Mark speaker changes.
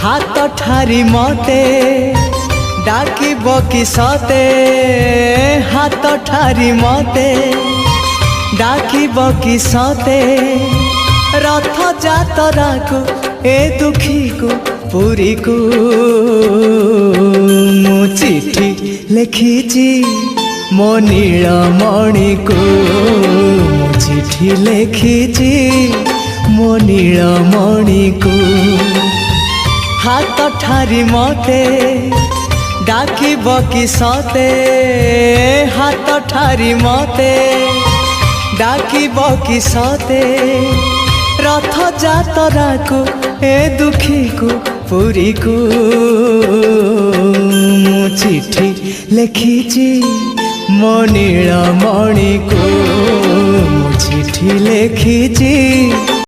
Speaker 1: हाथ ठारी मते डाकिब कि सते हाथ ठारी मते डाकिब कि सते रथ जातरा को ए दुखी को पुरी को मु चिठी लिखिची मो नीलमणि को मु चिठी लिखिची मो नीलमणि को हाथ ठारी मते डाकिब कि सते हाथ ठारी मते डाकिब कि सते रथ जातरा को ए दुखी को पुरी को मु चिठी लिखिची मो नीलमणि को मु चिठी लिखिची।